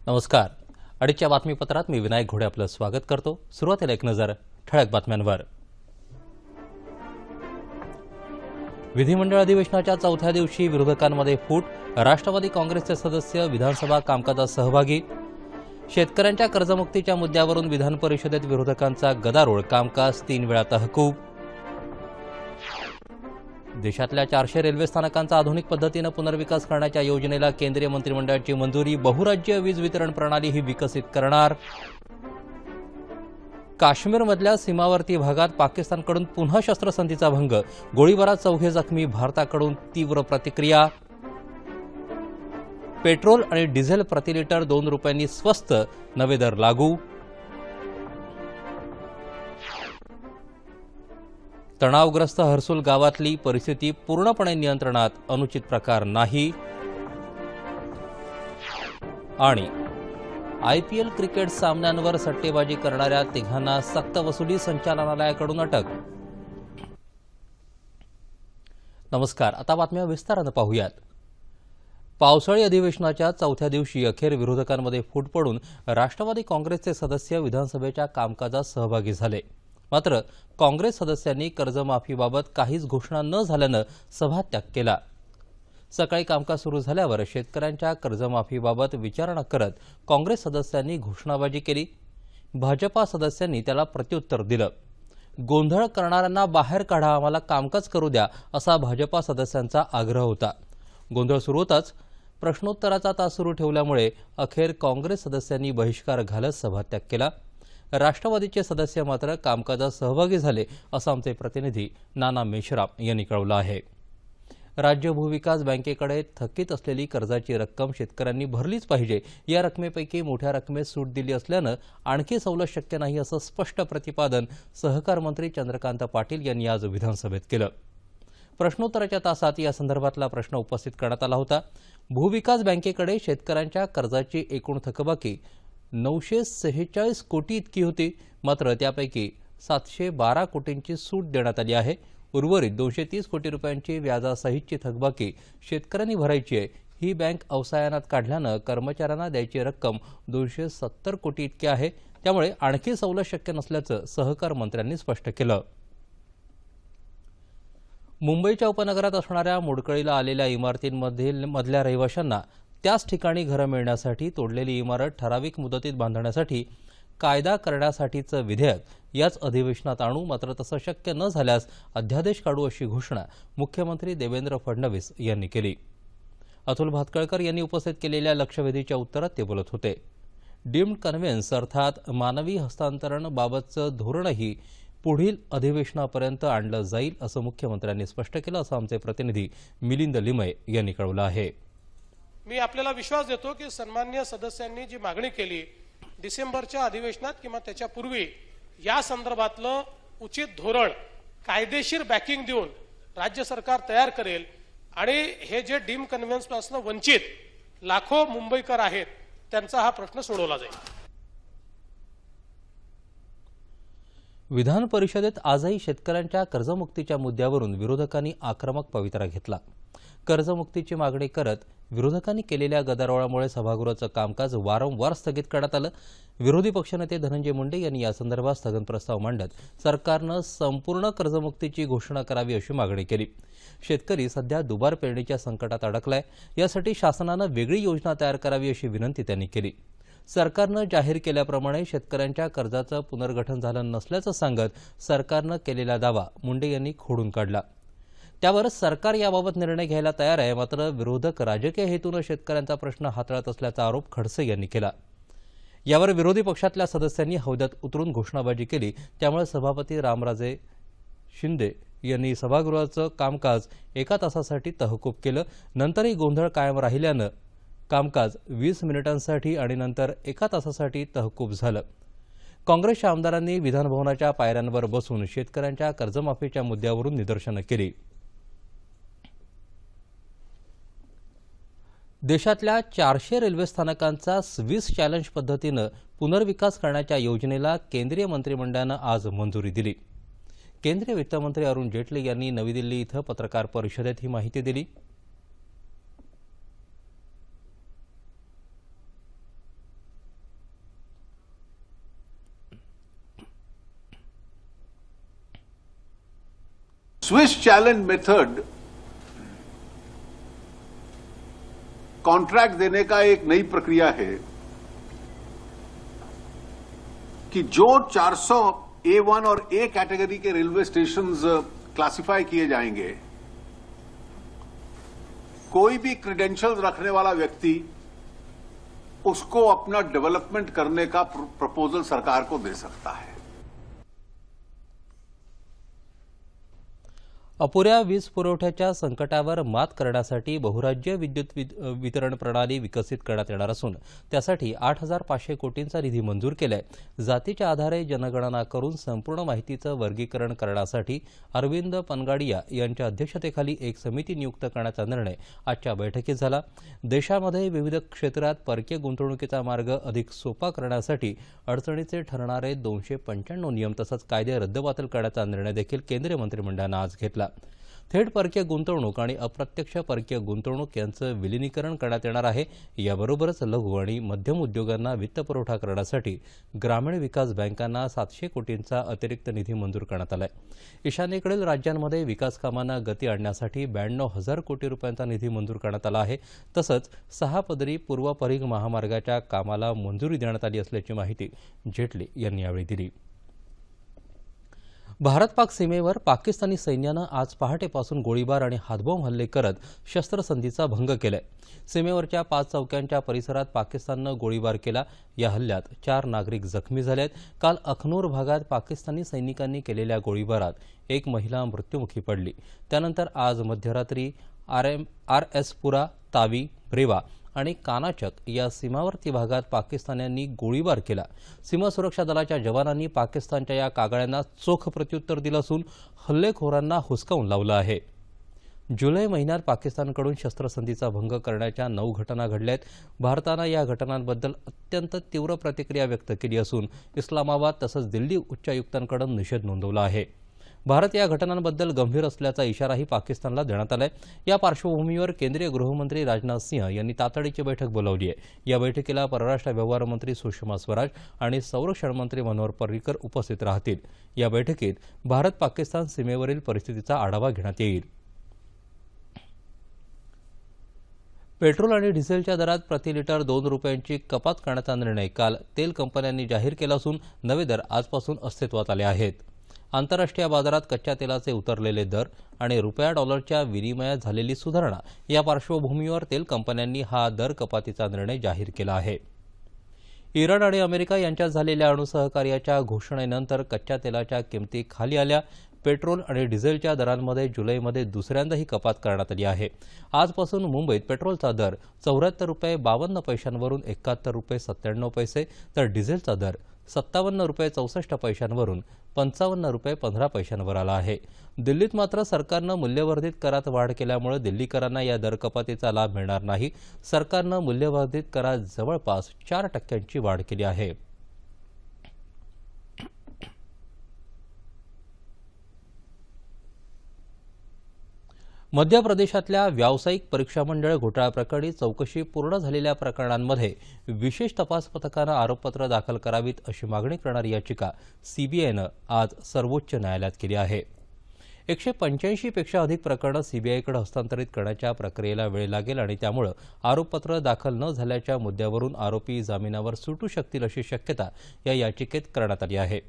नमस्कार. अडीचच्या बातमीपत्रात मी विनायक घोडे आपलं स्वागत करतो. सुरुवातीला एक नजर ठळक बातम्यांवर. विधिमंडळ अधिवेशनाच्या चौथ्या दिवशी विरोधकांमध्ये फूट. राष्ट्रवादी काँग्रेसचे सदस्य विधानसभा कामकाजात सहभागी. शेतकऱ्यांच्या कर्जमुक्तीच्या मुद्द्यावरून विधान परिषदेत विरोधकांचा गदारोळ. कामकाज 3 वेळा तहकूब. देशातल्या 400 रेल्वे स्थानकांचा आधुनिक पद्धतीनं पुनर्विकास करण्याच्या योजनेला केंद्रीय मंत्रिमंडळाची मंजुरी. बहुराज्य वीज वितरण प्रणाली ही विकसित करणार. काश्मीरमधल्या सीमावर्ती भागात पाकिस्तानकडून पुन्हा शस्त्रसंधीचा भंग. गोळीबारात 4 जखमी. भारताकडून तीव्र प्रतिक्रिया. पेट्रोल आणि डिझेल प्रतिलिटर 2 रुपयांनी स्वस्त. नवे दर लागू. तणावग्रस्त हर्सुल गावातली परिस्थिती पूर्णपणे नियंत्रणात. अनुचित प्रकार नाही. आणि IPL क्रिकेट सामन्यांवर सट्टेबाजी करणाऱ्या तिघांना सक्तवसुली संचालनालयाकडून अटक. नमस्कार. आता बातम्या विस्तारानं पाहूयात. पावसाळी अधिवेशनाच्या चौथ्या दिवशी अखेर विरोधकांमध्ये फूट पडून राष्ट्रवादी काँग्रेसचे सदस्य विधानसभेच्या कामकाजात सहभागी झाले. मात्र काँग्रेस सदस्यांनी कर्जमाफीबाबत काहीच घोषणा न झाल्यानं सभात्याग केला. सकाळी कामकाज सुरू झाल्यावर शेतकऱ्यांच्या कर्जमाफीबाबत विचारणा करत काँग्रेस सदस्यांनी घोषणाबाजी केली. भाजपा सदस्यांनी त्याला प्रत्युत्तर दिलं. गोंधळ करणाऱ्यांना बाहेर काढा, आम्हाला कामकाज करू द्या, असा भाजपा सदस्यांचा आग्रह होता. गोंधळ सुरू होताच प्रश्नोत्तराचा तास सुरू ठेवल्यामुळे अखेर काँग्रेस सदस्यांनी बहिष्कार घालत सभात्याग केला. राष्ट्रवादीचे सदस्य मात्र कामकाजात सहभागी झाले, असं आमचे प्रतिनिधी नाना मेश्राम यांनी कळवलं आहे. राज्य भूविकास बँकेकडे थकीत असलेली कर्जाची रक्कम शेतकऱ्यांनी भरलीच पाहिजे. या रकमेपैकी मोठ्या रकमेस सूट दिली असल्यानं आणखी सवलत शक्य नाही, असं स्पष्ट प्रतिपादन सहकार मंत्री चंद्रकांत पाटील यांनी आज विधानसभेत केलं. प्रश्नोत्तराच्या तासात या संदर्भातला प्रश्न उपस्थित करण्यात आला होता. भूविकास बँकेकडे शेतकऱ्यांच्या कर्जाची एकूण थकबाकी 946 कोटी इतकी होती. मात्र त्यापैकी 712 कोटींची सूट देण्यात आली आहे. उर्वरित 230 कोटी रुपयांची व्याजासहितची थकबाकी शेतकऱ्यांनी भरायची आहे. ही बँक अवसायनात काढल्यानं कर्मचाऱ्यांना द्यायची रक्कम 270 कोटी इतकी आहे. त्यामुळे आणखी सवलत शक्य नसल्याचं सहकार मंत्र्यांनी स्पष्ट केलं. मुंबईच्या उपनगरात असणाऱ्या मोडकळीला आलेल्या इमारतींमधल्या रहिवाशांना त्याच ठिकाणी घरं मिळण्यासाठी तोडलेली इमारत ठराविक मुदतीत बांधण्यासाठी कायदा करण्यासाठीचं विधेयक याच अधिवेशनात आणू. मात्र तसं शक्य न झाल्यास अध्यादेश काढू, अशी घोषणा मुख्यमंत्री देवेंद्र फडणवीस यांनी केली. अतुल भातखळकर यांनी उपस्थित केलेल्या लक्षवेधीच्या उत्तरात ते बोलत होते. डीम्ड कन्व्हेन्स अर्थात मानवी हस्तांतरण बाबतचं धोरणही पुढील अधिवेशनापर्यंत आणलं जाईल, असं मुख्यमंत्र्यांनी स्पष्ट केलं, असं आमचे प्रतिनिधी मिलिंद लिमये यांनी कळवलं आहे. मी आपल्याला विश्वास देतो की सन्माननीय सदस्यांनी जी मागणी केली डिसेंबरच्या अधिवेशनात किंवा त्याच्यापूर्वी या संदर्भातलं उचित धोरण कायदेशीर बॅकिंग देऊन राज्य सरकार तयार करेल आणि हे जे डीम कन्व्हेन्स पासून वंचित लाखो मुंबईकर आहेत त्यांचा हा प्रश्न सोडवला जाईल. विधान परिषदेत आजही शेतकऱ्यांच्या कर्जमुक्तीच्या मुद्द्यावरून विरोधकांनी आक्रमक पवित्रा घेतला. कर्जमुक्तीची मागणी करत विरोधकांनी केलेल्या गदारोळामुळे सभागृहाचं कामकाज वारंवार स्थगित करण्यात आलं. विरोधी पक्षनेते धनंजय मुंडे यांनी यासंदर्भात स्थगन प्रस्ताव मांडत सरकारनं संपूर्ण कर्जमुक्तीची घोषणा करावी, अशी मागणी केली. शेतकरी सध्या दुबार पेरणीच्या संकटात अडकलाय. यासाठी शासनानं वेगळी योजना तयार करावी, अशी विनंती त्यांनी केली. सरकारनं जाहीर केल्याप्रमाणे शेतकऱ्यांच्या कर्जाचं पुनर्गठन झालं नसल्याचं सांगत सरकारनं केलेला दावा मुंडे यांनी खोडून काढला. त्यावर सरकार याबाबत निर्णय घ्यायला तयार आहे. मात्र विरोधक राजकीय हेतूनं शेतकऱ्यांचा प्रश्न हाताळत असल्याचा आरोप खडसे यांनी केला. यावर विरोधी पक्षातल्या सदस्यांनी हौद्यात उतरून घोषणाबाजी केली. त्यामुळे सभापती रामराजे शिंदे यांनी सभागृहाचं कामकाज 1 तासासाठी तहकूब केलं. नंतरही गोंधळ कायम राहिल्यानं कामकाज 20 मिनिटांसाठी आणि नंतर 1 तासासाठी तहकूब झालं. काँग्रेसच्या आमदारांनी विधानभवनाच्या पायऱ्यांवर बसून शेतकऱ्यांच्या कर्जमाफीच्या मुद्द्यावरून निदर्शनं केली. देशातल्या 400 रेल्वे स्थानकांचा स्विस चॅलेंज पद्धतीनं पुनर्विकास करण्याच्या योजनेला केंद्रीय मंत्रिमंडळानं आज मंजुरी दिली. केंद्रीय वित्तमंत्री अरुण जेटली यांनी नवी दिल्ली इथं पत्रकार परिषदेत ही माहिती दिली. स्विस चैलेंज मेथड कॉन्ट्रैक्ट देने का एक नई प्रक्रिया है कि जो 400 A1 और A category K railway stations classify किए जाएंगे, कोई भी क्रेडेंशियल्स रखने वाला व्यक्ति उसको अपना डेवलपमेंट करने का प्रपोजल सरकार को दे सकता है। अपुऱ्या वीज पुरवठ्याच्या संकटावर मात करण्यासाठी बहुराज्य विद्युत वितरण प्रणाली विकसित करण्यात येणार असून त्यासाठी 8,500 कोटींचा निधी मंजूर केलाय। जातीच्या आधारे जनगणना करून संपूर्ण माहितीचं वर्गीकरण करण्यासाठी अरविंद पनगाडिया यांच्या अध्यक्षतेखाली एक समिती नियुक्त करण्याचा निर्णय आजच्या बैठकीत झाला। देशामध्ये विविध क्षेत्रात परकीय गुंतवणुकीचा मार्ग अधिक सोपा करण्यासाठी अडचणीचे ठरणारे 295 नियम तसंच कायदे रद्दबातल करण्याचा निर्णय देखील केंद्रीय मंत्रिमंडळानं आज घेतला। थेट परकीय गुंतवणूक आणि अप्रत्यक्ष परकीय गुंतवणूक यांचं विलीनीकरण करण्यात येणार आहे। याबरोबरच लघु आणि मध्यम उद्योगांना वित्तपुरवठा करण्यासाठी ग्रामीण विकास बँकांना 700 कोटींचा अतिरिक्त निधी मंजूर करण्यात आलाय। ईशान्येकडील राज्यांमध्ये विकास कामांना गती आणण्यासाठी 92,000 कोटी रुपयांचा निधी मंजूर करण्यात आला आहे। तसंच 6 पदरी पूर्व परीघ महामार्गाच्या कामाला मंजुरी देण्यात आली असल्याची माहिती जेटली यांनी यावेळी दिली। भारत पाक सीमेवर पाकिस्तानी सैन्यानं आज पहाटेपासून गोळीबार आणि हातबॉम्ब हल्ले करत शस्त्रसंधीचा भंग केलाय। सीमेवरच्या 5 चौक्यांच्या परिसरात पाकिस्ताननं गोळीबार केला। या हल्ल्यात 4 नागरिक जखमी झाले आहेत। काल अखनूर भागात पाकिस्तानी सैनिकांनी केलेल्या गोळीबारात एक महिला मृत्युमुखी पडली। त्यानंतर आज मध्यरात्री RS-पुरा, तावी, ब्रेवा आणि कानाचक या सीमावर्ती भागात पाकिस्तान्यांनी गोळीबार केला। सीमा सुरक्षा दलाच्या जवानांनी पाकिस्तानच्या या कारवायांना चोख प्रत्युत्तर दिलं असून हल्लेखोरांना हुसकावून लावलं आहे। जुलै महिन्यात पाकिस्तानकडून शस्त्रसंधीचा भंग करण्याच्या 9 घटना घडल्या आहेत। भारतानं या घटनांबद्दल अत्यंत तीव्र प्रतिक्रिया व्यक्त केली असून इस्लामाबाद तसंच दिल्ली उच्चायुक्तांकडे निषेध नोंदवला आहे। भारत या घटनांबद्दल गंभीर असल्याचा इशाराही पाकिस्तानला देण्यात आलाय। या पार्श्वभूमीवर केंद्रीय गृहमंत्री राजनाथ सिंह यांनी तातडीची बैठक बोलावली आहे। या बैठकीला परराष्ट्र व्यवहार मंत्री सुषमा स्वराज आणि संरक्षण मंत्री मनोहर पर्रिकर उपस्थित राहतील। या बैठकीत भारत पाकिस्तान सीमेवरील परिस्थितीचा आढावा घेण्यात येईल। पेट्रोल आणि डिझेलच्या दरात प्रति लिटर 2 रुपयांची कपात करण्याचा निर्णय काल तेल कंपन्यांनी जाहीर केला असून नवे दर आजपासून अस्तित्वात आले आहेत। आंतरराष्ट्रीय बाजारात कच्च्या तेलाचे उतरलेले दर आणि रुपया डॉलरच्या विनिमयात झालेली सुधारणा या पार्श्वभूमीवर तेल कंपन्यांनी हा दर कपातीचा निर्णय जाहीर केला आहे। इराण आणि अमेरिका यांच्यात झालेल्या अणुसहकार्याच्या घोषणेनंतर कच्च्या तेलाच्या किमती खाली आल्या। पेट्रोल आणि डिझेलच्या दरांमध्ये जुलैमध्ये दुसऱ्यांदा ही कपात करण्यात आली आहे। आजपासून मुंबईत पेट्रोलचा दर 74 रुपये 52 पैशांवरून 71 रुपये 97 पैसे तर डिझेलचा दर 57 रुपये 64 पैशांवरून 55 रुपये 15 पैशांवर आला आहे। दिल्लीत मात्र सरकारनं मूल्यवर्धित करात वाढ केल्यामुळे दिल्लीकरांना या दर कपातीचा लाभ मिळणार नाही। सरकारनं मूल्यवर्धित करात जवळपास 4% वाढ केली आहे। मध्य प्रदेशातल्या व्यावसायिक परीक्षा मंडळ घोटाळा प्रकरणी चौकशी पूर्ण झालेल्या प्रकरणांमध्ये विशेष तपास पथकानं आरोपपत्र दाखल करावीत अशी मागणी करणारी याचिका सीबीआयनं आज सर्वोच्च न्यायालयात केली आहे। 185 पेक्षा अधिक प्रकरणं सीबीआयकडे हस्तांतरित करण्याच्या प्रक्रियेला वेळ लागेल आणि त्यामुळे आरोपपत्र दाखल न झाल्याच्या मुद्द्यावरून आरोपी जामिनावर सुटू शकतील अशी शक्यता या याचिकेत करण्यात आली आहे।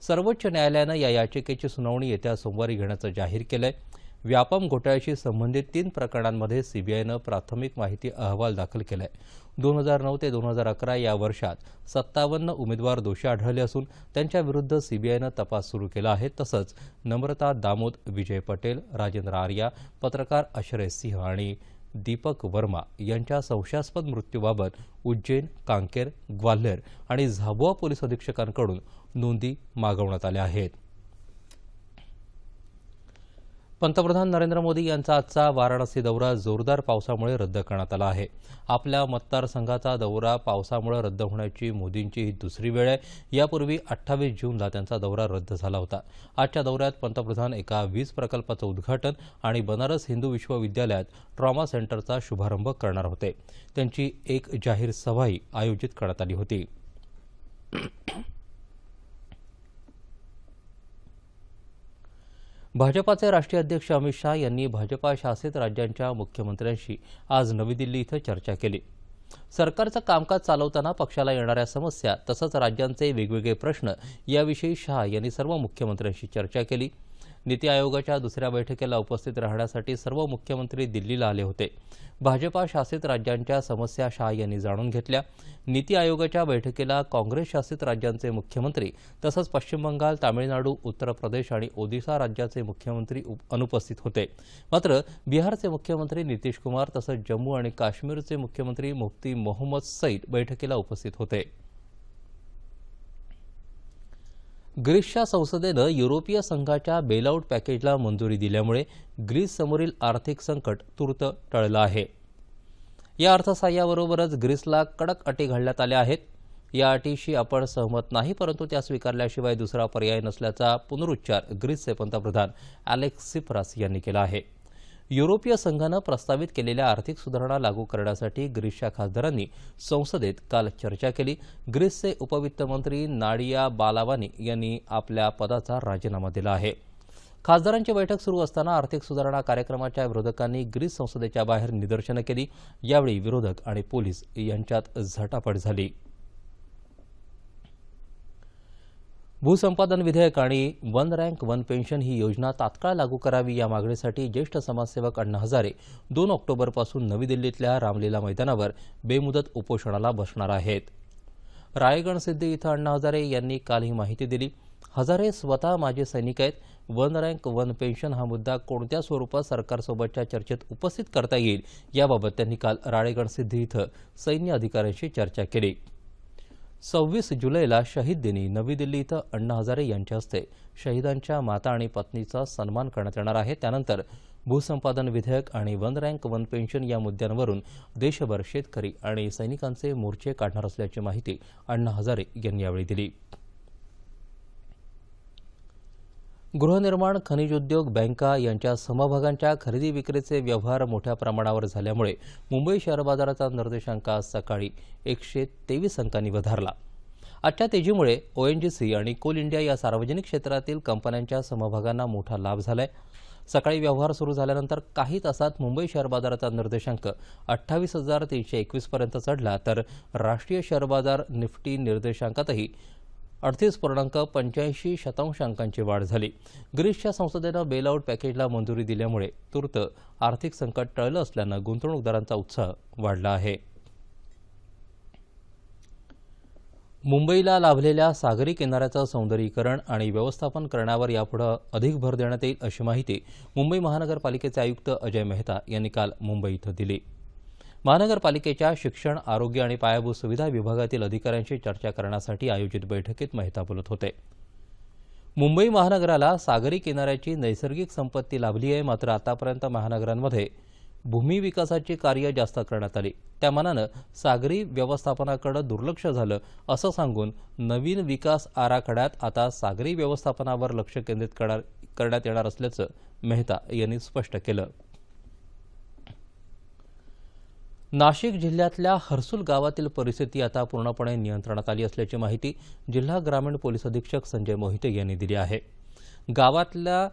सर्वोच्च न्यायालयानं या याचिकेची सुनावणी येत्या सोमवारी घेण्याचं जाहीर केलंय। व्यापम घोटाळ्याशी संबंधित 3 प्रकरणांमध्ये सीबीआयनं प्राथमिक माहिती अहवाल दाखल केलाय। 2009 ते 2011 या वर्षात 57 उमेदवार दोषी आढळले असून त्यांच्याविरुद्ध सीबीआयनं तपास सुरू केला आहे। तसंच नम्रता दामोद, विजय पटेल, राजेंद्र आर्या, पत्रकार आश्रय सिंह आणि दीपक वर्मा यांच्या संशयास्पद मृत्यूबाबत उज्जैन, कांकेर, ग्वाल्हेर आणि झाबुआ पोलीस अधीक्षकांकडून नोंदी मागवण्यात आल्या आहेत। पंतप्रधान नरेंद्र मोदी यांचा आजचा वाराणसी दौरा जोरदार पावसामुळे रद्द करण्यात आला आहे। आपल्या मतदारसंघाचा दौरा पावसामुळे रद्द होण्याची मोदींची ही दुसरी वेळ आहे। यापूर्वी 28 जूनला त्यांचा दौरा रद्द झाला होता। आजच्या दौऱ्यात पंतप्रधान एका वीज प्रकल्पाचं उद्घाटन आणि बनारस हिंदू विश्वविद्यालयात ट्रॉमा सेंटरचा शुभारंभ करणार होते। त्यांची एक जाहीर सभाही आयोजित करण्यात आली होती। भाजपाचे राष्ट्रीय अध्यक्ष अमित शाह यांनी भाजपा शासित राज्यांच्या मुख्यमंत्र्यांशी आज नवी दिल्ली इथं चर्चा केली. सरकारचं कामकाज चालवताना पक्षाला येणाऱ्या समस्या तसंच राज्यांचे वेगवेगळे प्रश्न याविषयी शाह यांनी सर्व मुख्यमंत्र्यांशी चर्चा केली. नीती आयोगाच्या दुसऱ्या बैठकीला उपस्थित राहण्यासाठी सर्व मुख्यमंत्री दिल्लीला आले होते. भाजपा शासित राज्यांच्या समस्या शाह यांनी जाणून घेतल्या. नीती आयोगाच्या बैठकीला काँग्रेस शासित राज्यांचे मुख्यमंत्री तसंच पश्चिम बंगाल, तामिळनाडू, उत्तर प्रदेश आणि ओदिशा राज्याचे मुख्यमंत्री अनुपस्थित होते. मात्र बिहारचे मुख्यमंत्री नितीश कुमार तसंच जम्मू आणि काश्मीरचे मुख्यमंत्री मुफ्ती मोहम्मद सईद बैठकीला उपस्थित होते. ग्रीसच्या संसदेनं युरोपीय संघाच्या बेलआउट पॅकेजला मंजुरी दिल्यामुळे ग्रीससमोरील आर्थिक संकट तूर्त टळलं आहे. या अर्थसहाय्याबरोबरच ग्रीसला कडक अटी घालण्यात आल्या आहेत. या अटीशी आपण सहमत नाही, परंतु त्या स्वीकारल्याशिवाय दुसरा पर्याय नसल्याचा पुनरुच्चार ग्रीसचे पंतप्रधान अलेक्स सिप्रास यांनी केला आहे. युरोपीय संघानं प्रस्तावित केलेल्या आर्थिक सुधारणा लागू करण्यासाठी ग्रीसच्या खासदारांनी संसदेत काल चर्चा केली. ग्रीसचे उपवित्तमंत्री नाडिया बालावानी यांनी आपल्या पदाचा राजीनामा दिला आहे. खासदारांची बैठक सुरू असताना आर्थिक सुधारणा कार्यक्रमाच्या विरोधकांनी ग्रीस संसदेच्या बाहेर निदर्शनं केली. यावेळी विरोधक आणि पोलीस यांच्यात झटापट झाली. भूसंपादन विधेयक आणि वन रँक वन पेन्शन ही योजना तात्काळ लागू करावी या मागणीसाठी ज्येष्ठ समाजसेवक अण्णा हजारे 2 ऑक्टोबरपासून नवी दिल्लीतल्या रामलीला मैदानावर बेमुदत उपोषणाला बसणार आहेत. राळेगणसिद्धी इथं अण्णा हजारे यांनी काल ही माहिती दिली. हजारे स्वतः माजी सैनिक आहेत. वन रँक वन पेन्शन हा मुद्दा कोणत्या स्वरूपात सरकारसोबतच्या चर्चेत उपस्थित करता येईल याबाबत त्यांनी काल राळेगणसिद्धी इथं सैन्य अधिकाऱ्यांशी चर्चा केली. 26 जुलैला शहीद दिनी नवी दिल्ली इथं अण्णा हजारे यांच्या हस्ते शहीदांच्या माता आणि पत्नीचा सन्मान करण्यात येणार आहे. त्यानंतर भूसंपादन विधेयक आणि वन रँक वन पेन्शन या मुद्द्यांवरून देशभर शेतकरी आणि सैनिकांचे मोर्चे काढणार असल्याची माहिती अण्णा हजारे यांनी यावेळी दिली. गृहनिर्माण, खनिज उद्योग, बँका यांच्या समभागांच्या खरेदी विक्रीचे व्यवहार मोठ्या प्रमाणावर झाल्यामुळे मुंबई शेअर बाजाराचा निर्देशांक आज सकाळी 123 अंकांनी वधारला. आजच्या तेजीमुळे ओएनजीसी आणि कोल इंडिया या सार्वजनिक क्षेत्रातील कंपन्यांच्या समभागांना मोठा लाभ झालाय. सकाळी व्यवहार सुरू झाल्यानंतर काही तासात मुंबई शेअर बाजाराचा निर्देशांक 28,321 पर्यंत चढला, तर राष्ट्रीय शेअर बाजार निफ्टी निर्देशांकातही 38.85 अंकांची वाढ झाली. ग्रीसच्या संसदेनं बेलआउट पॅकेजला मंजुरी दिल्यामुळे तूर्त आर्थिक संकट टळलं असल्यानं गुंतवणूकदारांचा उत्साह वाढला आहे. मुंबईला लाभलेल्या सागरी किनाऱ्याचं सौंदर्यीकरण आणि व्यवस्थापन करण्यावर यापुढे अधिक भर देण्यात येईल अशी माहिती मुंबई महानगरपालिकेचे आयुक्त अजय मेहता यांनी काल मुंबई इथं दिली. महानगरपालिकेच्या शिक्षण, आरोग्य आणि पायाभूत सुविधा विभागातील अधिकाऱ्यांशी चर्चा करण्यासाठी आयोजित बैठकीत मेहता बोलत होते. मुंबई महानगराला सागरी किनाऱ्याची नैसर्गिक संपत्ती लाभली आहे, मात्र आतापर्यंत महानगरांमध्ये भूमी विकासाची कार्य जास्त करण्यात आली. त्या मानानं सागरी व्यवस्थापनाकडे दुर्लक्ष झालं असं सांगून नवीन विकास आराखड्यात आता सागरी व्यवस्थापनावर लक्ष केंद्रित करण्यात येणार असल्याचं मेहता यांनी स्पष्ट केलं. नाशिक जिल्ह्यातल्या हर्सुल गावातील परिस्थिती आता पूर्णपणे नियंत्रणात आली असल्याची माहिती जिल्हा ग्रामीण पोलीस अधीक्षक संजय मोहिते यांनी दिली आहे. गावातल्या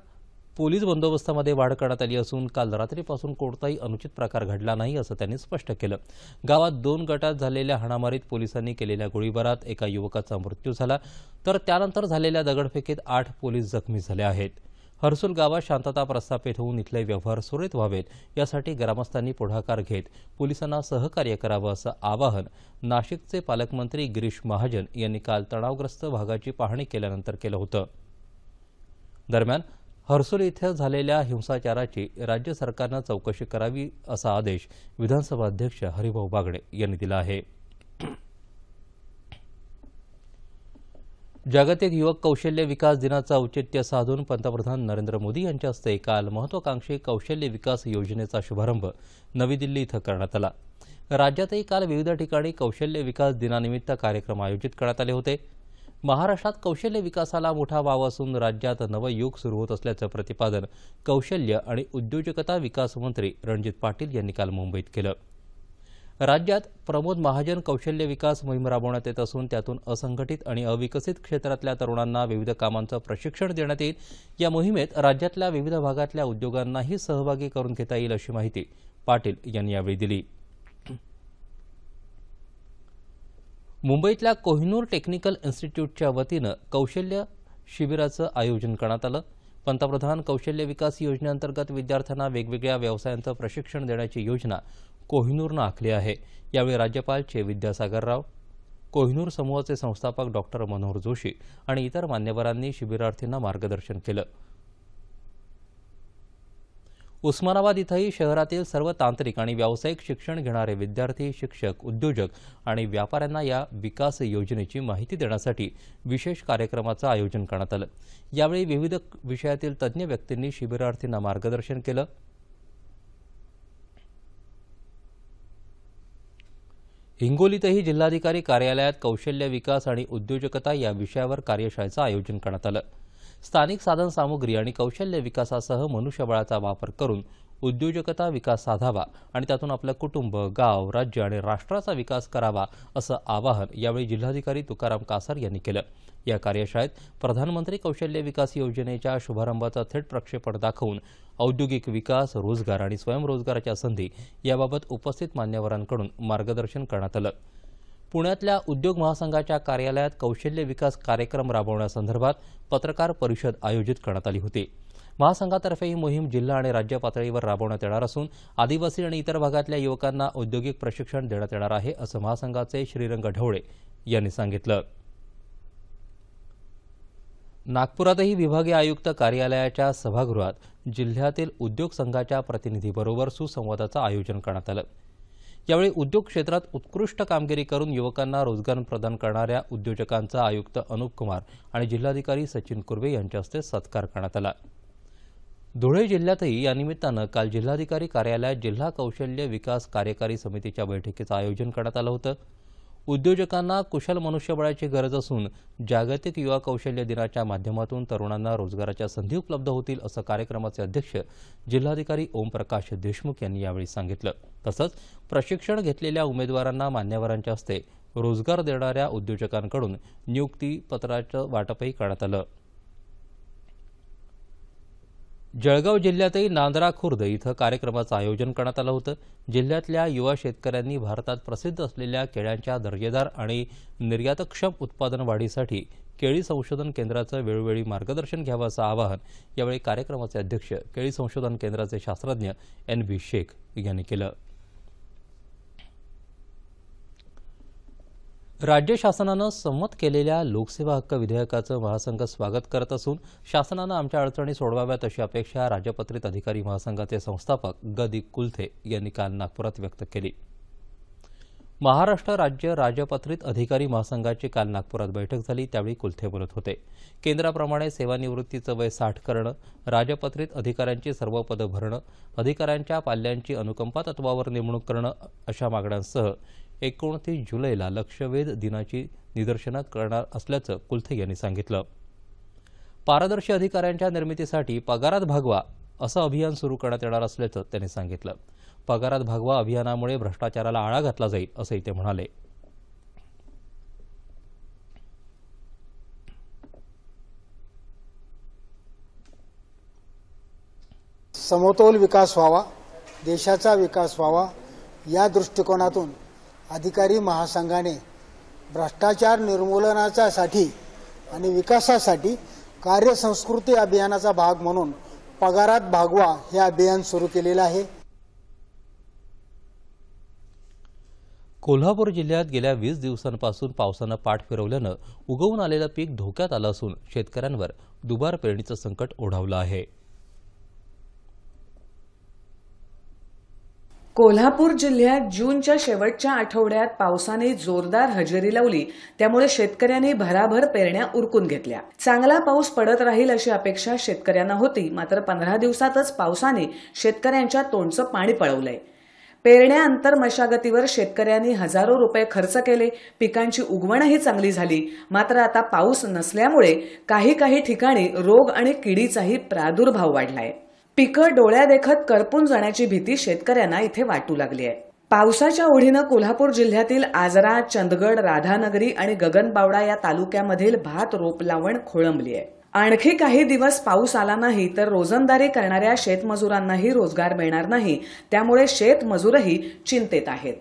पोलीस बंदोबस्तामध्ये वाढ करण्यात आली असून काल रात्रीपासून कोणताही अनुचित प्रकार घडला नाही असं त्यांनी स्पष्ट केलं. गावात 2 गटात झालेल्या हाणामारीत पोलिसांनी केलेल्या गोळीबारात एका युवकाचा मृत्यू झाला, तर त्यानंतर झालेल्या दगडफेकीत 8 पोलीस जखमी झाले आहेत. हर्सुल गावात शांतता प्रस्थापित होऊन इथले व्यवहार सुरळीत व्हावेत यासाठी ग्रामस्थांनी पुढाकार घेत पोलिसांना सहकार्य करावं असं आवाहन नाशिकचे पालकमंत्री गिरीश महाजन यांनी काल तणावग्रस्त भागाची पाहणी केल्यानंतर केलं होतं. दरम्यान हर्सुल इथं झालेल्या हिंसाचाराची राज्य सरकारनं चौकशी करावी असा आदेश विधानसभा अध्यक्ष हरिभाऊ बागडे यांनी दिला आहे. जागतिक युवक कौशल्य विकास दिनाचं औचित्य साधून पंतप्रधान नरेंद्र मोदी यांच्या हस्ते काल महत्वाकांक्षी कौशल्य विकास योजनेचा शुभारंभ नवी दिल्ली इथं करण्यात आला. राज्यातही काल विविध ठिकाणी कौशल्य विकास दिनानिमित्त कार्यक्रम आयोजित करण्यात आले होते. महाराष्ट्रात कौशल्य विकासाला मोठा वाव असून राज्यात नवं युग सुरू होत असल्याचं प्रतिपादन कौशल्य आणि उद्योजकता विकास मंत्री रणजित पाटील यांनी काल मुंबईत केलं. राज्यात प्रमोद महाजन कौशल्य विकास मोहीम राबवण्यात येत असून त्यातून असंघटित आणि अविकसित क्षेत्रातल्या तरुणांना विविध कामांचं प्रशिक्षण देण्यात येईल. या मोहिमेत राज्यातल्या विविध भागातल्या उद्योगांनाही सहभागी करून घेता येईल अशी माहिती पाटील यांनी यावेळी दिली. मुंबईतल्या कोहिनूर टेक्निकल इन्स्टिट्यूटच्या वतीनं कौशल्य शिबिराचं आयोजन करण्यात आलं. पंतप्रधान कौशल्य विकास योजनेअंतर्गत विद्यार्थ्यांना वेगवेगळ्या व्यवसायांचं प्रशिक्षण देण्याची योजना कोहिनूरनं आखली आहे. यावेळी राज्यपाल चे विद्यासागर राव, कोहिनूर समूहाचे संस्थापक डॉक्टर मनोहर जोशी आणि इतर मान्यवरांनी शिबिरार्थींना मार्गदर्शन केलं. उस्मानाबाद इथंही शहरातील सर्व तांत्रिक आणि व्यावसायिक शिक्षण घेणारे विद्यार्थी, शिक्षक, उद्योजक आणि व्यापाऱ्यांना या विकास योजनेची माहिती देण्यासाठी विशेष कार्यक्रमाचं आयोजन करण्यात आलं. यावेळी विविध विषयातील तज्ज्ञ व्यक्तींनी शिबिरार्थींना मार्गदर्शन केलं. हिंगोलीतही जिल्हाधिकारी कार्यालयात कौशल्य विकास आणि उद्योजकता या विषयावर कार्यशाळेचं आयोजन करण्यात आलं. स्थानिक साधनसामुग्री आणि कौशल्य विकासासह मनुष्यबळाचा वापर करून उद्योजकता विकास साधावा आणि त्यातून आपलं कुटुंब, गाव, राज्य आणि राष्ट्राचा विकास करावा असं आवाहन यावेळी जिल्हाधिकारी तुकाराम कासार यांनी केलं. या कार्यशाळेत प्रधानमंत्री कौशल्य विकास योजनेच्या शुभारंभाचा थेट प्रक्षेपण दाखवून औद्योगिक विकास, रोजगार आणि स्वयंरोजगाराच्या संधी याबाबत उपस्थित मान्यवरांकडून मार्गदर्शन करण्यात आलं. पुण्यातल्या उद्योग महासंघाच्या कार्यालयात कौशल्य विकास कार्यक्रम राबवण्यासंदर्भात पत्रकार परिषद आयोजित करण्यात आली होती. महासंघातर्फे ही मोहीम जिल्हा आणि राज्य पातळीवर राबवण्यात येणार असून आदिवासी आणि इतर भागातल्या युवकांना औद्योगिक प्रशिक्षण देण्यात येणार आहे असं महासंघाचे श्रीरंग ढवळे यांनी सांगितलं. नागपुरातही विभागीय आयुक्त कार्यालयाच्या सभागृहात जिल्ह्यातील उद्योग संघाच्या प्रतिनिधीबरोबर सुसंवादाचं आयोजन करण्यात आलं. यावेळी उद्योग क्षेत्रात उत्कृष्ट कामगिरी करून युवकांना रोजगार प्रदान करणाऱ्या उद्योजकांचा आयुक्त अनुप कुमार आणि जिल्हाधिकारी सचिन कुर्वे यांच्या हस्ते सत्कार करण्यात आला. धुळे जिल्ह्यातही या निमित्तानं काल जिल्हाधिकारी कार्यालयात जिल्हा कौशल्य विकास कार्यकारी समितीच्या बैठकीचं आयोजन करण्यात आलं होतं. उद्योजकांना कुशल मनुष्यबळाची गरज असून जागतिक युवा कौशल्य दिनाच्या माध्यमातून तरुणांना रोजगाराच्या संधी उपलब्ध होतील असं कार्यक्रमाचे अध्यक्ष जिल्हाधिकारी ओमप्रकाश देशमुख यांनी यावेळी सांगितलं. तसंच प्रशिक्षण घेतलेल्या उमेदवारांना मान्यवरांच्या हस्ते रोजगार देणाऱ्या उद्योजकांकडून नियुक्ती पत्राचं वाटपही करण्यात आलं. जळगाव जिल्ह्यातही नांदरा खुर्द इथं कार्यक्रमाचं आयोजन करण्यात आलं होतं. जिल्ह्यातल्या युवा शेतकऱ्यांनी भारतात प्रसिद्ध असलेल्या केळ्यांच्या दर्जेदार आणि निर्यातक्षम उत्पादन वाढीसाठी केळी संशोधन केंद्राचं वेळोवेळी मार्गदर्शन घ्यावं असं आवाहन यावेळी कार्यक्रमाचे अध्यक्ष केळी संशोधन केंद्राचे शास्त्रज्ञ NB शेख यांनी केलं. राज्य शासनानं संमत केलेल्या लोकसेवा हक्क विधेयकाचं महासंघ स्वागत करत असून शासनानं आमच्या अडचणी सोडवाव्यात अशी अपेक्षा राजपत्रित अधिकारी महासंघाचे संस्थापक ग.दी. कुलथे यांनी काल नागपुरात व्यक्त केली. महाराष्ट्र राज्य राजपत्रित अधिकारी महासंघाची काल नागपुरात बैठक झाली. त्यावेळी कुलथे बोलत होते. केंद्राप्रमाणे सेवानिवृत्तीचं वय 60 करणं, राजपत्रित अधिकाऱ्यांची सर्व पदं भरणं, अधिकाऱ्यांच्या पाल्यांची अनुकंपा तत्वावर नेमणूक करणं अशा मागण्यांसह 29 जुलैला लक्षवेध दिनाची निदर्शनं करणार असल्याचं कुलथे यांनी सांगितलं. पारदर्शी अधिकाऱ्यांच्या निर्मितीसाठी पगारात भागवा असं अभियान सुरू करण्यात येणार असल्याचं त्यांनी सांगितलं. पगारात भागवा अभियानामुळे भ्रष्टाचाराला आळा घातला जाईल असंही ते म्हणाले. समतोल विकास व्हावा, देशाचा विकास व्हावा या दृष्टिकोनातून अधिकारी महासंघाने भ्रष्टाचार निर्मूलनासाठी आणि विकासासाठी कार्यसंस्कृती अभियानाचा भाग म्हणून पगारात भागवा हे अभियान सुरू केलेलं आहे. कोल्हापूर जिल्ह्यात गेल्या 20 दिवसांपासून पावसानं पाठ फिरवल्यानं उगवून आलेलं पीक धोक्यात आलं असून शेतकऱ्यांवर दुबार पेरणीचं संकट ओढावलं आहे. कोल्हापूर जिल्ह्यात जूनच्या शेवटच्या आठवड्यात पावसाने जोरदार हजेरी लावली. त्यामुळे शेतकऱ्यांनी भराभर पेरण्या उरकून घेतल्या. चांगला पाऊस पडत राहील अशी अपेक्षा शेतकऱ्यांना होती. मात्र 15 दिवसातच पावसाने शेतकऱ्यांच्या तोंडचं पाणी पळवलंय. पेरण्याअंतर मशागतीवर शेतकऱ्यांनी हजारो रुपये खर्च केले. पिकांची उगवणही चांगली झाली. मात्र आता पाऊस नसल्यामुळे काही ठिकाणी रोग आणि किडीचाही प्रादुर्भाव वाढलाय. पिकं डोळ्यादेखत करपून जाण्याची भीती शेतकऱ्यांना इथे वाटू लागली आहे. पावसाच्या ओढीनं कोल्हापूर जिल्ह्यातील आजरा, चंदगड, राधानगरी आणि गगनबावडा या तालुक्यामधील भात रोप लावण खोळंबली आहे. आणखी काही दिवस पाऊस आला नाही तर रोजंदारी करणाऱ्या शेतमजुरांनाही रोजगार मिळणार नाही. त्यामुळे शेतमजूरही चिंतेत आहेत.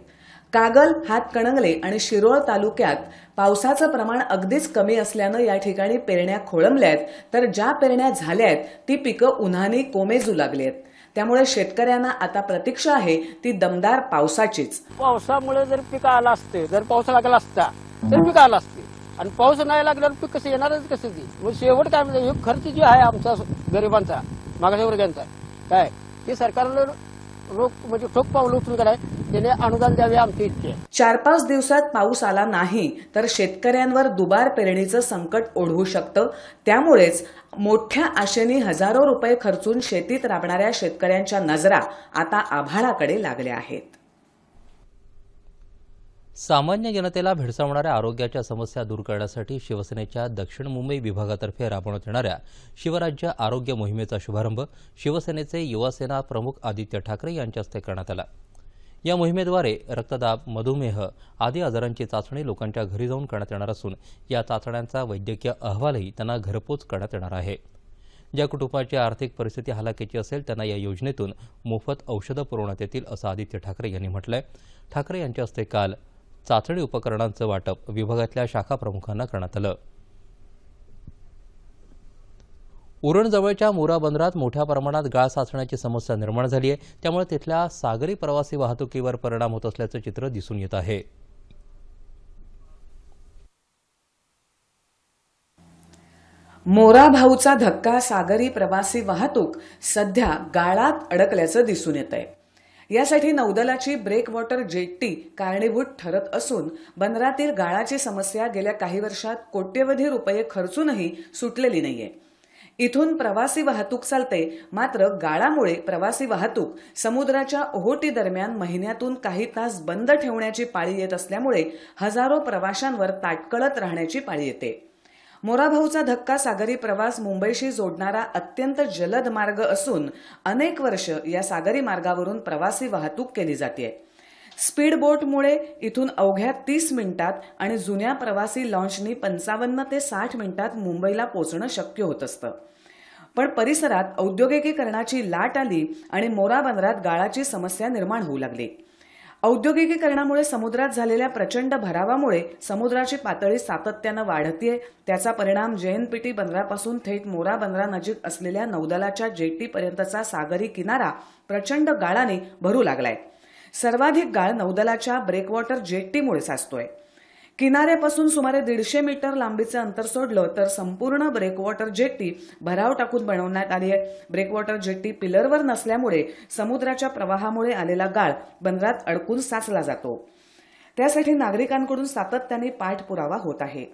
कागल, हातकणंगले आणि शिरोळ तालुक्यात पावसाचं प्रमाण अगदीच कमी असल्यानं या ठिकाणी पेरण्या खोळंबल्यात, तर ज्या पेरण्या झाल्यात ती पिकं उन्हाने कोमेजू लागली आहेत. त्यामुळे शेतकऱ्यांना आता प्रतीक्षा आहे ती दमदार पावसाचीच. पावसामुळे जर पीक आला असते, जर पाऊस लागला असता तर पीक आला असते, आणि पाऊस नाही लागल्यावर पीक कसं येणारच कसं ती. मग शेवट काय म्हणजे खर्च जो आहे आमचा गरिबांचा, मागासवर्गीय वर्गांचा काय ते सरकारनं म्हणजे ठोक पावलं उचलून कराय त्याने अनुदान द्यावे आमची इच्छा आहे. 4-5 दिवसात पाऊस आला नाही तर शेतकऱ्यांवर दुबार पेरणीचं संकट ओढवू शकतं. त्यामुळेच मोठ्या आशेने हजारो रुपये खर्चून शेतीत राबणाऱ्या शेतकऱ्यांच्या नजरा आता आभाळाकडे लागल्या आहेत. सामान्य जनतेला भेडसावणाऱ्या आरोग्याच्या समस्या दूर करण्यासाठी शिवसेनेच्या दक्षिण मुंबई विभागातर्फे राबवण्यात येणाऱ्या शिवराज्य आरोग्य मोहिमेचा शुभारंभ शिवसेनेचे युवासेना प्रमुख आदित्य ठाकरे यांच्या हस्ते करण्यात आला. या मोहिमेद्वारे रक्तदाब, मधुमेह आदी आजारांची चाचणी लोकांच्या घरी जाऊन करण्यात येणार असून या चाचण्यांचा वैद्यकीय अहवालही त्यांना घरपोच करण्यात येणार आहे. ज्या कुटुंबाची आर्थिक परिस्थिती हलाखीची असेल त्यांना या योजनेतून मोफत औषधं पुरवण्यात येतील असं आदित्य ठाकरे यांनी म्हटलंय. ठाकरे यांच्या हस्ते काल चाचणी उपकरणांचं वाटप विभागातल्या शाखा प्रमुखांना करण्यात आलं. उरणजवळच्या मुरा बंदरात मोठ्या प्रमाणात गाळ साचण्याची समस्या निर्माण झाली आहे. त्यामुळे तिथल्या सागरी प्रवासी वाहतुकीवर परिणाम होत असल्याचं चित्र दिसून येत आहे. मोरा भाऊचा धक्का सागरी प्रवासी वाहतूक सध्या गाळात अडकल्याचं दिसून येत आहे. यासाठी नौदलाची ब्रेक वॉटर जेट्टी कारणीभूत ठरत असून बंदरातील गाळाची समस्या गेल्या काही वर्षात कोट्यवधी रुपये खर्चूनही सुटलेली नाहीये. इथून प्रवासी वाहतूक चालते, मात्र गाळामुळे प्रवासी वाहतूक समुद्राच्या ओहोटी दरम्यान महिन्यातून काही तास बंद ठेवण्याची पाळी येत असल्यामुळे हजारो प्रवाशांवर ताटकळत राहण्याची पाळी येते. मोराभाऊचा धक्का सागरी प्रवास मुंबईशी जोडणारा अत्यंत जलद मार्ग असून अनेक वर्ष या सागरी मार्गावरून प्रवासी वाहतूक केली जाते. स्पीड बोटमुळे इथून अवघ्या 30 मिनिटात आणि जुन्या प्रवासी लॉन्चनी 55 ते 60 मिनिटात मुंबईला पोहोचणं शक्य होत असतं. पण परिसरात औद्योगिकीकरणाची लाट आली आणि मोरा बंदरात गाळाची समस्या निर्माण होऊ लागली. औद्योगिकीकरणामुळे समुद्रात झालेल्या प्रचंड भरावामुळे समुद्राची पातळी सातत्यानं वाढतेय. त्याचा परिणाम जेएनपीटी बंदरापासून थेट मोरा बंदरानजीक असलेल्या नौदलाच्या जेट्टीपर्यंतचा सागरी किनारा प्रचंड गाळाने भरू लागलाय. सर्वाधिक गाळ नौदलाच्या ब्रेकवॉटर जेट्टीमुळे साचतोय. किनाऱ्यापासून सुमारे 150 मीटर लांबीचं अंतर सोडलं तर संपूर्ण ब्रेकवॉटर जेट्टी भराव टाकून बनवण्यात आली आहे. ब्रेकवॉटर जेट्टी पिलरवर नसल्यामुळे समुद्राच्या प्रवाहामुळे आलेला गाळ बंदरात अडकून साचला जातो. त्यासाठी नागरिकांकडून सातत्याने पाठपुरावा होत आहे.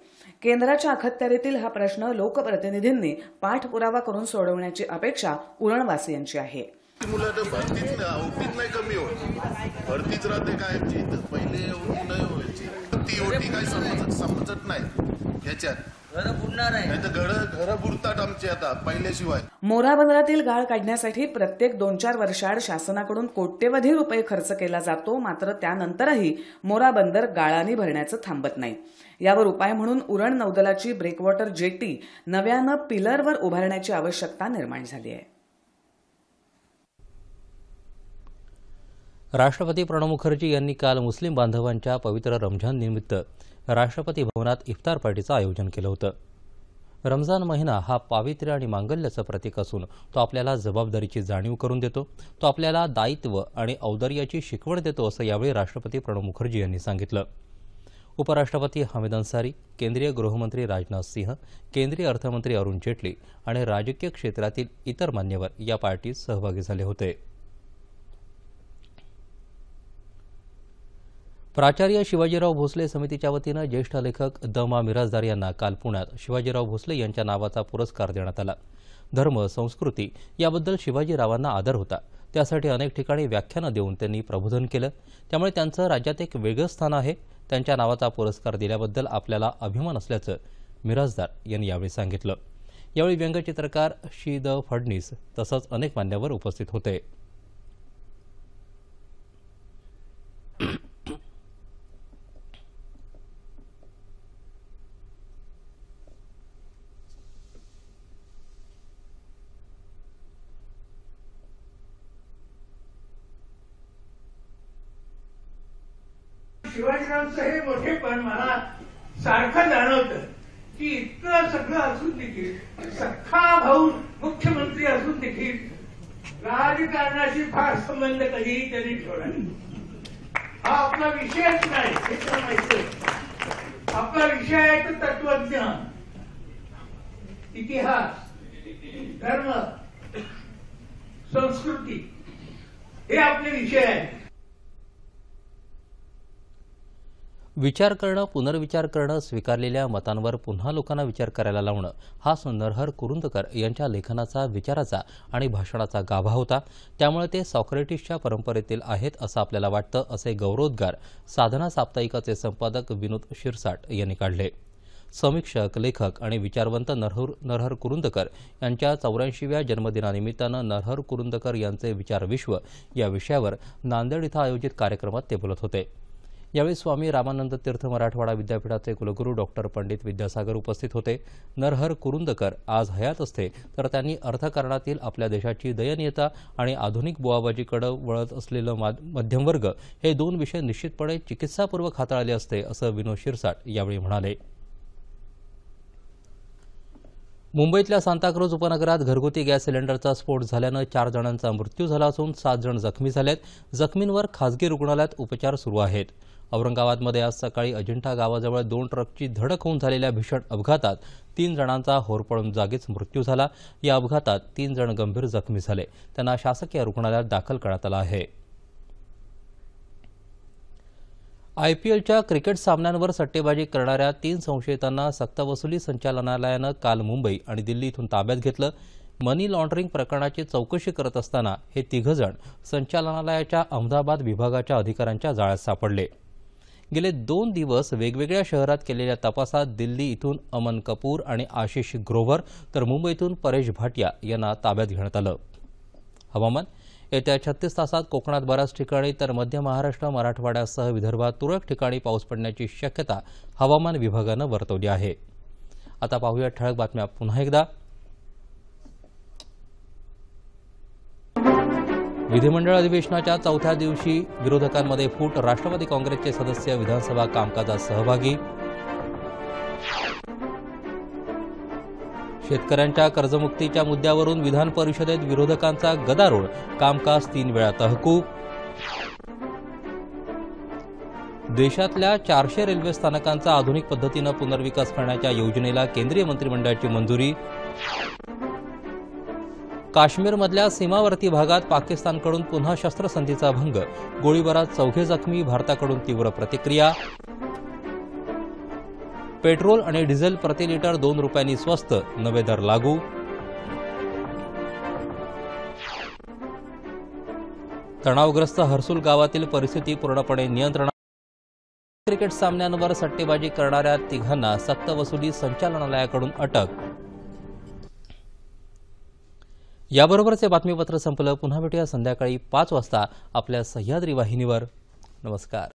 केंद्राच्या अखत्यारीतील हा प्रश्न लोकप्रतिनिधींनी पाठपुरावा करून सोडवण्याची अपेक्षा उरणवासियांची आहे. मुलं भरतीच ओटीत नाही कमी होत, भरतीच राहते काय पहिले मुलं व्हायची ती ओटी काय समजत नाही. याच्यात घर बुडतात आमचे आता पहिल्याशिवाय. मोरा बंदरातील गाळ काढण्यासाठी प्रत्येक 2-4 वर्षाआड शासनाकडून कोट्यवधी रुपये खर्च केला जातो. मात्र त्यानंतरही मोरा बंदर गाळाने भरण्याचं थांबत नाही. यावर उपाय म्हणून उरण नौदलाची ब्रेकवॉटर जेट्टी नव्यानं पिलरवर उभारण्याची आवश्यकता निर्माण झाली आहे. राष्ट्रपती प्रणव मुखर्जी यांनी काल मुस्लिम बांधवांच्या पवित्र रमजान निमित्त राष्ट्रपती भवनात इफ्तार पार्टीचं आयोजन केलं होतं. रमजान महिना हा पावित्र्य आणि मांगल्याचं प्रतीक असून तो आपल्याला जबाबदारीची जाणीव करून देतो. तो आपल्याला दायित्व आणि औदार्याची शिकवण देतो असं यावेळी राष्ट्रपती प्रणव मुखर्जी यांनी सांगितलं. उपराष्ट्रपती हामिद अन्सारी, केंद्रीय गृहमंत्री राजनाथ सिंह, केंद्रीय अर्थमंत्री अरुण जेटली आणि राजकीय क्षेत्रातील इतर मान्यवर या पार्टीत सहभागी झाले होते. प्राचार्य शिवाजीराव भोसले समितीच्या वतीनं ज्येष्ठ लेखक द मा मिरासदार यांना काल पुण्यात शिवाजीराव भोसले यांच्या नावाचा पुरस्कार देण्यात आला. धर्म, संस्कृती याबद्दल शिवाजीरावांना आदर होता. त्यासाठी अनेक ठिकाणी व्याख्यानं देऊन त्यांनी प्रबोधन केलं. त्यामुळे त्यांचं राज्यात एक वेगळं स्थान आहे. त्यांच्या नावाचा पुरस्कार दिल्याबद्दल आपल्याला अभिमान असल्याचं मिरासदार यांनी यावेळी सांगितलं. यावेळी व्यंगचित्रकार श्री द फडणीस तसंच अनेक मान्यवर उपस्थित होते. शिवाजीरावांचं हे मोठेपण मला सारखं जाणवतं की इतकं सगळं असून देखील सख्खा भाऊ मुख्यमंत्री असून देखील राजकारणाशी फार संबंध कधीही त्यांनी ठेवला नाही. हा आपला विषयच नाही हे तर माहिती. आपला विषय आहे तो तत्वज्ञान, इतिहास, धर्म, संस्कृती हे आपले विषय आहेत. विचार करणं, पुनर्विचार करणं, स्वीकारलेल्या मतांवर पुन्हा लोकांना विचार करायला लावणं हा नरहर कुरुंदकर यांच्या लेखनाचा, विचाराचा आणि भाषणाचा गाभा होता. त्यामुळे ते सॉक्रेटिसच्या परंपरेतील आहेत असं आपल्याला वाटतं, असे गौरवोद्गार साधना साप्ताहिकाचे संपादक विनोद शिरसाट यांनी काढले. समीक्षक, लेखक आणि विचारवंत नरहर कुरुंदकर यांच्या 84व्या जन्मदिनानिमित्तानं नरहर कुरुंदकर यांचे विचारविश्व या विषयावर नांदेड इथं आयोजित कार्यक्रमात ते बोलत होते. यावेळी स्वामी रामानंद तीर्थ मराठवाडा विद्यापीठाचे कुलगुरू डॉक्टर पंडित विद्यासागर उपस्थित होते. नरहर कुरुंदकर आज हयात असते तर त्यांनी अर्थकारणातील आपल्या देशाची दयनीयता आणि आधुनिक बुवाबाजीकडे वळत असलेलं मध्यमवर्ग हे दोन विषय निश्चितपणे चिकित्सापूर्वक हाताळले असते, असं विनोद शिरसाट यावेळी म्हणाले. मुंबईतल्या सांताक्रूज उपनगरात घरगुती गॅस सिलेंडरचा स्फोट झाल्यानं 4 जणांचा मृत्यू झाला असून 7 जण जखमी झालेत. जखमींवर खासगी रुग्णालयात उपचार सुरू आहेत. औरंगाबादमध्ये आज सकाळी अजिंठा गावाजवळ 2 ट्रकची धडक होऊन झालेल्या भीषण अपघातात 3 जणांचा होरपळून जागीच मृत्यू झाला. या अपघातात 3 जण गंभीर जखमी झाले. त्यांना शासकीय रुग्णालयात दाखल करण्यात आलं आहे. आयपीएलच्या क्रिकेट सामन्यांवर सट्टेबाजी करणाऱ्या 3 संशयितांना सक्तवसुली संचालनालयानं काल मुंबई आणि दिल्ली इथून ताब्यात घेतलं. मनी लॉन्ड्रिंग प्रकरणाची चौकशी करत असताना हे 3 जण संचालनालयाच्या अहमदाबाद विभागाच्या अधिकाऱ्यांच्या जाळ्यात सापडले. गेले 2 दिवस वेगवेगळ्या शहरात केलेल्या तपासात दिल्ली इथून अमन कपूर आणि आशिष ग्रोव्हर तर मुंबईतून परेश भाटिया यांना ताब्यात घेण्यात आलं. हवामान. येत्या 36 तासात कोकणात बऱ्याच ठिकाणी तर मध्य महाराष्ट्र, मराठवाड्यासह विदर्भात तुरळक ठिकाणी पाऊस पडण्याची शक्यता हवामान विभागानं वर्तवली आहे. आता पाहूया ठळक बातम्या पुन्हा एकदा. विधिमंडळ अधिवेशनाच्या 4थ्या दिवशी विरोधकांमध्ये फूट. राष्ट्रवादी काँग्रेसचे सदस्य विधानसभा कामकाजात सहभागी. शेतकऱ्यांच्या कर्जमुक्तीच्या मुद्द्यावरून विधान परिषदेत विरोधकांचा गदारोळ. कामकाज 3 वेळा तहकूब. देशातल्या 400 रेल्वे स्थानकांचा आधुनिक पद्धतीनं पुनर्विकास करण्याच्या योजनेला केंद्रीय मंत्रिमंडळाची मंजुरी. काश्मीरमधल्या सीमावर्ती भागात पाकिस्तानकडून पुन्हा शस्त्रसंधीचा भंग. गोळीबारात 4 जखमी. भारताकडून तीव्र प्रतिक्रिया. पेट्रोल आणि डिझेल प्रति लिटर 2 रुपयांनी स्वस्त. नवे दर लागू. तणावग्रस्त हर्सुल गावातील परिस्थिती पूर्णपणे नियंत्रणात. क्रिकेट सामन्यांवर सट्टेबाजी करणाऱ्या 3 सक्तवसुली संचालनालयाकडून अटक. याबरोबरचे बातमीपत्र संपलं. पुन्हा भेटूया संध्याकाळी 5 वाजता आपल्या सह्याद्री वाहिनीवर. नमस्कार.